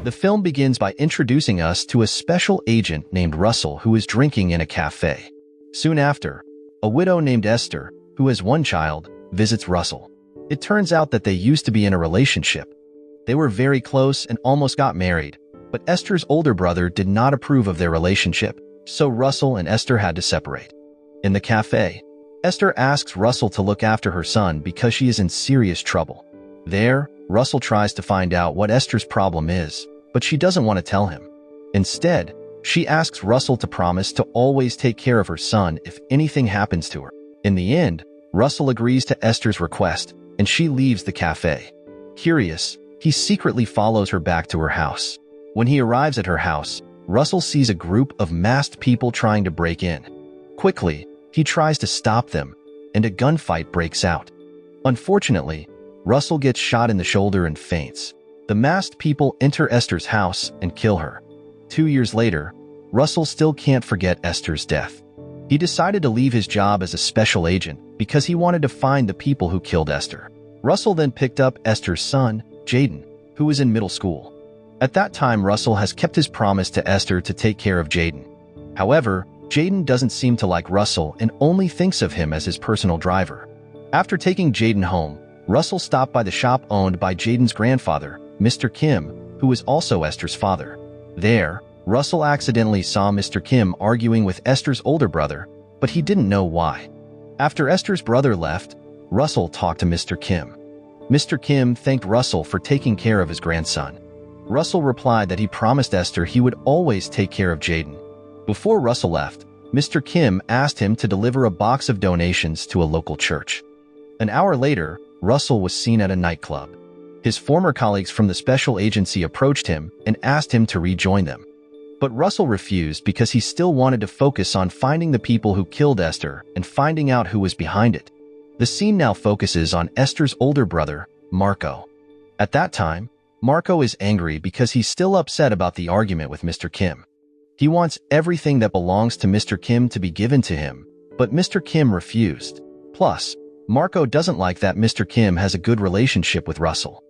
The film begins by introducing us to a special agent named Russell who is drinking in a cafe. Soon after, a widow named Esther, who has one child, visits Russell. It turns out that they used to be in a relationship. They were very close and almost got married, but Esther's older brother did not approve of their relationship, so Russell and Esther had to separate. In the cafe, Esther asks Russell to look after her son because she is in serious trouble. There, Russell tries to find out what Esther's problem is, but she doesn't want to tell him. Instead, she asks Russell to promise to always take care of her son if anything happens to her. In the end, Russell agrees to Esther's request, and she leaves the cafe. Curious, he secretly follows her back to her house. When he arrives at her house, Russell sees a group of masked people trying to break in. Quickly, he tries to stop them, and a gunfight breaks out. Unfortunately, Russell gets shot in the shoulder and faints. The masked people enter Esther's house and kill her. 2 years later, Russell still can't forget Esther's death. He decided to leave his job as a special agent because he wanted to find the people who killed Esther. Russell then picked up Esther's son, Jaden, who was in middle school. At that time, Russell has kept his promise to Esther to take care of Jaden. However, Jaden doesn't seem to like Russell and only thinks of him as his personal driver. After taking Jaden home, Russell stopped by the shop owned by Jaden's grandfather, Mr. Kim, who was also Esther's father. There, Russell accidentally saw Mr. Kim arguing with Esther's older brother, but he didn't know why. After Esther's brother left, Russell talked to Mr. Kim. Mr. Kim thanked Russell for taking care of his grandson. Russell replied that he promised Esther he would always take care of Jaden. Before Russell left, Mr. Kim asked him to deliver a box of donations to a local church. An hour later, Russell was seen at a nightclub. His former colleagues from the special agency approached him and asked him to rejoin them. But Russell refused because he still wanted to focus on finding the people who killed Esther and finding out who was behind it. The scene now focuses on Esther's older brother, Marco. At that time, Marco is angry because he's still upset about the argument with Mr. Kim. He wants everything that belongs to Mr. Kim to be given to him, but Mr. Kim refused. Plus, Marco doesn't like that Mr. Kim has a good relationship with Russell.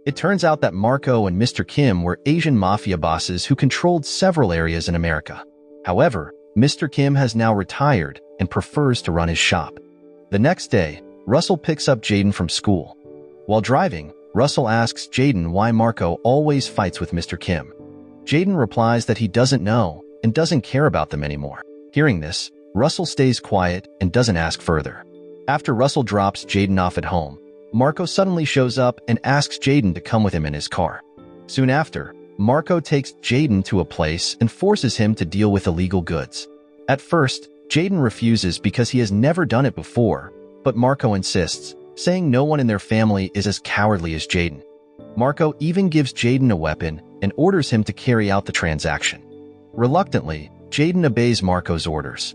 It turns out that Marco and Mr. Kim were Asian mafia bosses who controlled several areas in America. However, Mr. Kim has now retired and prefers to run his shop. The next day, Russell picks up Jaden from school. While driving, Russell asks Jaden why Marco always fights with Mr. Kim. Jaden replies that he doesn't know and doesn't care about them anymore. Hearing this, Russell stays quiet and doesn't ask further. After Russell drops Jaden off at home, Marco suddenly shows up and asks Jaden to come with him in his car. Soon after, Marco takes Jaden to a place and forces him to deal with illegal goods. At first, Jaden refuses because he has never done it before, but Marco insists, saying no one in their family is as cowardly as Jaden. Marco even gives Jaden a weapon and orders him to carry out the transaction. Reluctantly, Jaden obeys Marco's orders.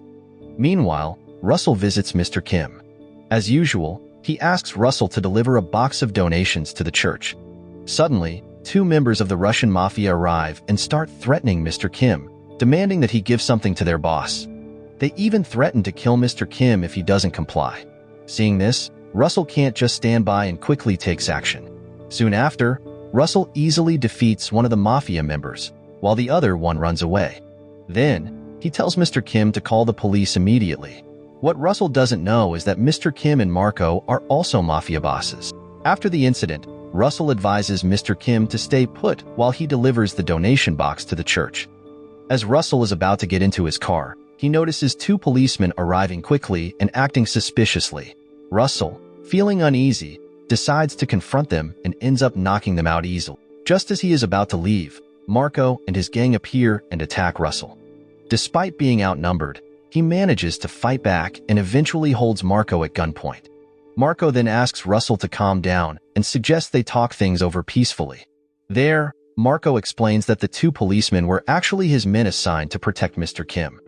Meanwhile, Russell visits Mr. Kim. As usual, he asks Russell to deliver a box of donations to the church. Suddenly, 2 members of the Russian Mafia arrive and start threatening Mr. Kim, demanding that he give something to their boss. They even threaten to kill Mr. Kim if he doesn't comply. Seeing this, Russell can't just stand by and quickly takes action. Soon after, Russell easily defeats one of the Mafia members, while the other one runs away. Then, he tells Mr. Kim to call the police immediately. What Russell doesn't know is that Mr. Kim and Marco are also Mafia bosses. After the incident, Russell advises Mr. Kim to stay put while he delivers the donation box to the church. As Russell is about to get into his car, he notices 2 policemen arriving quickly and acting suspiciously. Russell, feeling uneasy, decides to confront them and ends up knocking them out easily. Just as he is about to leave, Marco and his gang appear and attack Russell. Despite being outnumbered, he manages to fight back and eventually holds Marco at gunpoint. Marco then asks Russell to calm down and suggests they talk things over peacefully. There, Marco explains that the 2 policemen were actually his men assigned to protect Mr. Kim.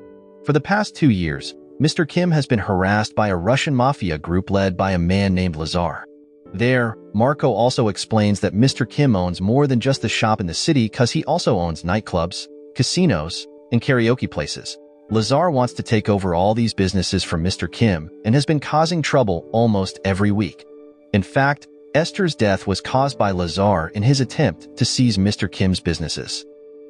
For the past 2 years, Mr. Kim has been harassed by a Russian mafia group led by a man named Lazar. There, Marco also explains that Mr. Kim owns more than just the shop in the city because he also owns nightclubs, casinos, and karaoke places. Lazar wants to take over all these businesses from Mr. Kim and has been causing trouble almost every week. In fact, Esther's death was caused by Lazar in his attempt to seize Mr. Kim's businesses.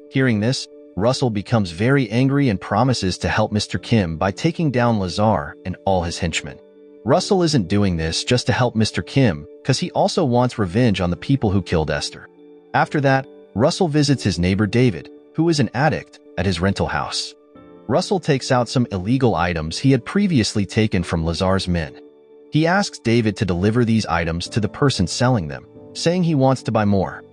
Hearing this, Russell becomes very angry and promises to help Mr. Kim by taking down Lazar and all his henchmen. Russell isn't doing this just to help Mr. Kim, because he also wants revenge on the people who killed Esther. After that, Russell visits his neighbor David, who is an addict, at his rental house. Russell takes out some illegal items he had previously taken from Lazar's men. He asks David to deliver these items to the person selling them, saying he wants to buy more.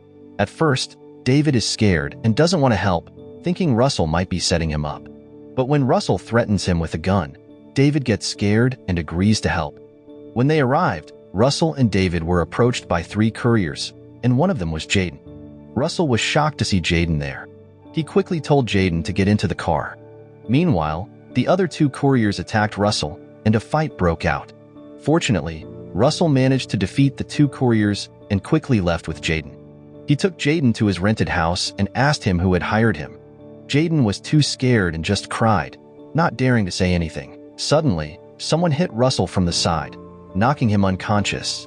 At first, David is scared and doesn't want to help, thinking Russell might be setting him up. But when Russell threatens him with a gun, David gets scared and agrees to help. When they arrived, Russell and David were approached by 3 couriers, and one of them was Jaden. Russell was shocked to see Jaden there. He quickly told Jaden to get into the car. Meanwhile, the other 2 couriers attacked Russell, and a fight broke out. Fortunately, Russell managed to defeat the 2 couriers and quickly left with Jaden. He took Jaden to his rented house and asked him who had hired him. Jaden was too scared and just cried, not daring to say anything. Suddenly, someone hit Russell from the side, knocking him unconscious.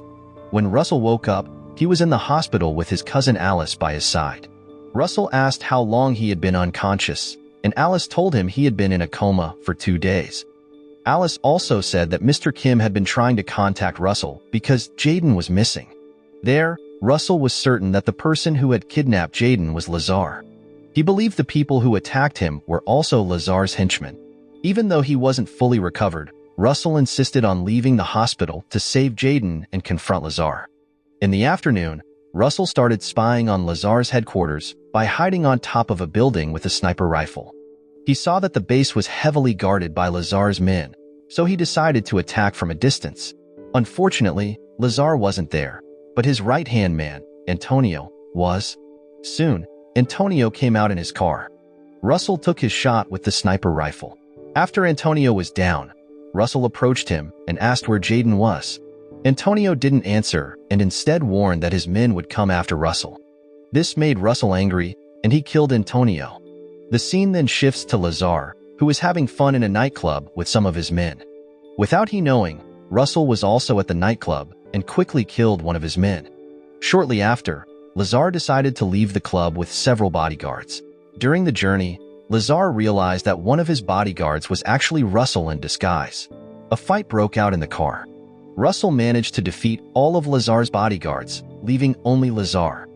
When Russell woke up, he was in the hospital with his cousin Alice by his side. Russell asked how long he had been unconscious, and Alice told him he had been in a coma for 2 days. Alice also said that Mr. Kim had been trying to contact Russell because Jaden was missing. There, Russell was certain that the person who had kidnapped Jaden was Lazar. He believed the people who attacked him were also Lazar's henchmen. Even though he wasn't fully recovered, Russell insisted on leaving the hospital to save Jaden and confront Lazar. In the afternoon, Russell started spying on Lazar's headquarters by hiding on top of a building with a sniper rifle. He saw that the base was heavily guarded by Lazar's men, so he decided to attack from a distance. Unfortunately, Lazar wasn't there, but his right-hand man, Antonio, was. Soon, Antonio came out in his car. Russell took his shot with the sniper rifle. After Antonio was down, Russell approached him and asked where Jaden was. Antonio didn't answer and instead warned that his men would come after Russell. This made Russell angry, and he killed Antonio. The scene then shifts to Lazar, who was having fun in a nightclub with some of his men. Without he knowing, Russell was also at the nightclub and quickly killed one of his men. Shortly after, Lazar decided to leave the club with several bodyguards. During the journey, Lazar realized that one of his bodyguards was actually Russell in disguise. A fight broke out in the car. Russell managed to defeat all of Lazar's bodyguards, leaving only Lazar.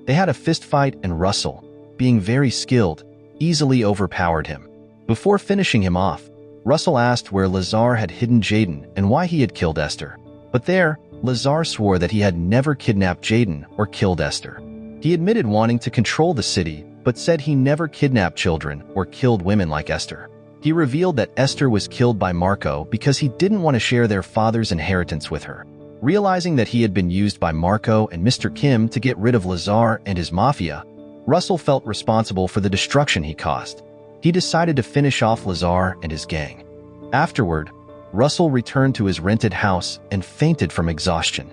They had a fist fight and Russell, being very skilled, easily overpowered him. Before finishing him off, Russell asked where Lazar had hidden Jaden and why he had killed Esther. But there, Lazar swore that he had never kidnapped Jaden or killed Esther. He admitted wanting to control the city, but said he never kidnapped children or killed women like Esther. He revealed that Esther was killed by Marco because he didn't want to share their father's inheritance with her. Realizing that he had been used by Marco and Mr. Kim to get rid of Lazar and his mafia, Russell felt responsible for the destruction he caused. He decided to finish off Lazar and his gang. Afterward, Russell returned to his rented house and fainted from exhaustion.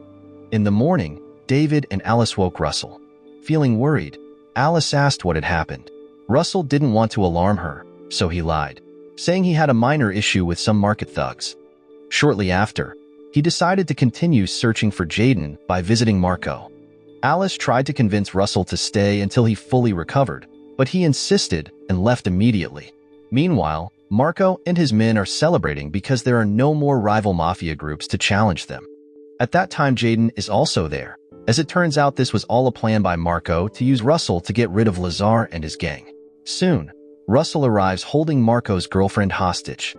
In the morning, David and Alice woke Russell. Feeling worried, Alice asked what had happened. Russell didn't want to alarm her, so he lied, saying he had a minor issue with some market thugs. Shortly after, he decided to continue searching for Jaden by visiting Marco. Alice tried to convince Russell to stay until he fully recovered, but he insisted and left immediately. Meanwhile, Marco and his men are celebrating because there are no more rival mafia groups to challenge them. At that time, Jaden is also there. As it turns out, this was all a plan by Marco to use Russell to get rid of Lazar and his gang. Soon, Russell arrives holding Marco's girlfriend hostage.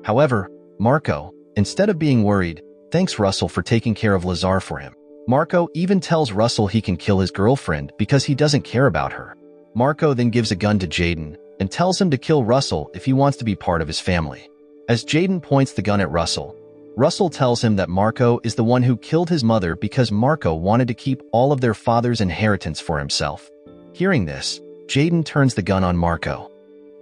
However, Marco, instead of being worried, thanks Russell for taking care of Lazar for him. Marco even tells Russell he can kill his girlfriend because he doesn't care about her. Marco then gives a gun to Jaden and tells him to kill Russell if he wants to be part of his family. As Jaden points the gun at Russell, Russell tells him that Marco is the one who killed his mother because Marco wanted to keep all of their father's inheritance for himself. Hearing this, Jaden turns the gun on Marco.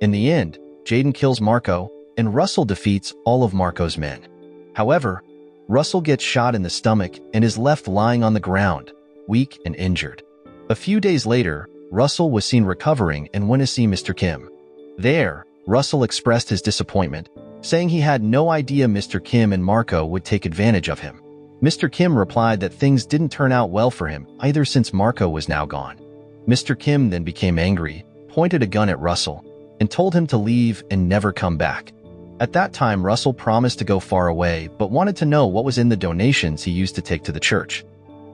In the end, Jaden kills Marco, and Russell defeats all of Marco's men. However, Russell gets shot in the stomach and is left lying on the ground, weak and injured. A few days later, Russell was seen recovering and went to see Mr. Kim. There, Russell expressed his disappointment, saying he had no idea Mr. Kim and Marco would take advantage of him. Mr. Kim replied that things didn't turn out well for him either since Marco was now gone. Mr. Kim then became angry, pointed a gun at Russell, and told him to leave and never come back. At that time, Russell promised to go far away but wanted to know what was in the donations he used to take to the church.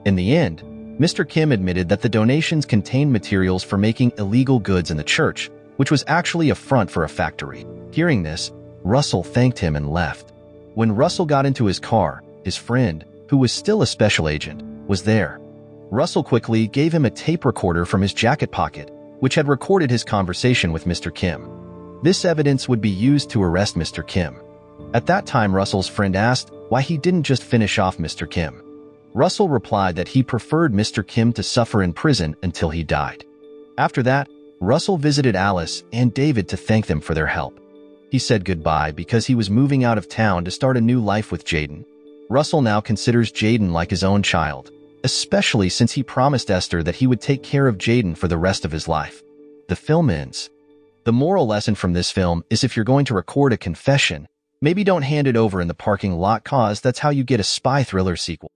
In the end, Mr. Kim admitted that the donations contained materials for making illegal goods in the church, which was actually a front for a factory. Hearing this, Russell thanked him and left. When Russell got into his car, his friend, who was still a special agent, was there. Russell quickly gave him a tape recorder from his jacket pocket, which had recorded his conversation with Mr. Kim. This evidence would be used to arrest Mr. Kim. At that time, Russell's friend asked why he didn't just finish off Mr. Kim. Russell replied that he preferred Mr. Kim to suffer in prison until he died. After that, Russell visited Alice and David to thank them for their help. He said goodbye because he was moving out of town to start a new life with Jaden. Russell now considers Jaden like his own child, especially since he promised Esther that he would take care of Jaden for the rest of his life. The film ends. The moral lesson from this film is if you're going to record a confession, maybe don't hand it over in the parking lot, cause that's how you get a spy thriller sequel.